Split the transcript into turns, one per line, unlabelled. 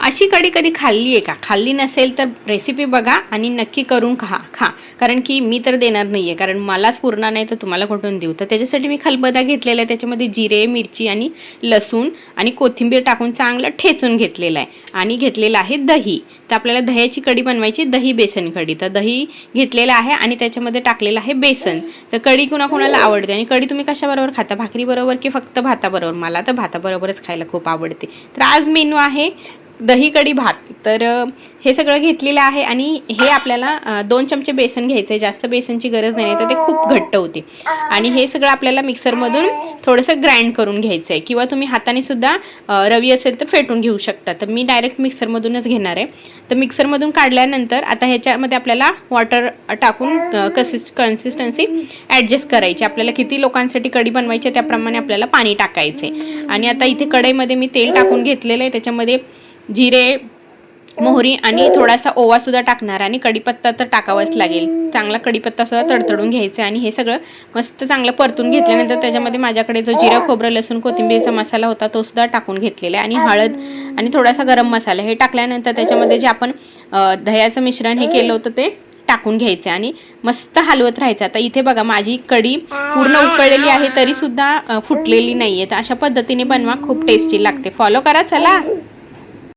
अशी कढी कधी खाल्ली आहे का? खाल्ली नसेल तर रेसिपी बघा आणि नक्की करून खा कारण की मी तर देणार नाही आहे, कारण मलाच पुरणार नाही तर तुम्हाला कुठून देऊ. तर त्याच्यासाठी मी खलबत्ता घेतलेला आहे, त्याच्यामध्ये जिरे, मिरची आणि लसूण आणि कोथिंबीर टाकून चांगलं ठेचून घेतलेलं आहे आणि घेतलेलं आहे दही. तर आपल्याला दह्याची कढी बनवायची, दही बेसन कढी. तर दही घेतलेलं आहे आणि त्याच्यामध्ये टाकलेलं आहे बेसन. तर कढी कुणाकुणाला आवडते आणि कढी तुम्ही कशाबरोबर खाता, भाकरीबरोबर की फक्त भाताबरोबर? मला तर भाताबरोबरच खायला खूप आवडते. तर आज मेनू आहे दही कढी भात. तर हे सगळं घेतलेलं आहे आणि हे आपल्याला 2 चमचे बेसन घ्यायचं आहे. जास्त बेसनची गरज नाही तर ते खूप घट्ट होते. आणि हे सगळं आपल्याला मिक्सरमधून थोडंसं ग्राइंड करून घ्यायचं आहे किंवा तुम्ही हाताने सुद्धा रवी असेल तर फेटून घेऊ शकता. तर मी डायरेक्ट मिक्सरमधूनच घेणार आहे. तर मिक्सरमधून काढल्यानंतर आता ह्याच्यामध्ये आपल्याला वॉटर टाकून कन्सिस्टन्सी ॲडजस्ट करायची. आपल्याला किती लोकांसाठी कढी बनवायची त्याप्रमाणे आपल्याला पाणी टाकायचे. आणि आता इथे कढईमध्ये मी तेल टाकून घेतलेलं आहे. त्याच्यामध्ये जिरे, मोहरी आणि थोडासा ओवा सुद्धा टाकणार आणि कढीपत्ता तर टाकावाच लागेल. चांगला कढीपत्ता सुद्धा तडतडून घ्यायचा आणि हे सगळं मस्त चांगलं परतून घेतल्यानंतर त्याच्यामध्ये माझ्याकडे जो जिरं, खोबरं, लसूण, कोथिंबीरचा मसाला होता तो सुद्धा टाकून घेतलेला आहे आणि हळद आणि थोडासा गरम मसाला हे टाकल्यानंतर त्याच्यामध्ये जे आपण दह्याचं मिश्रण हे केलं होतं ते टाकून घ्यायचे आणि मस्त हलवत राहायचं. आता इथे बघा माझी कढी पूर्ण उकळलेली आहे तरी सुद्धा फुटलेली नाहीये. तर अशा पद्धतीने बनवा, खूप टेस्टी लागते. फॉलो करा चला.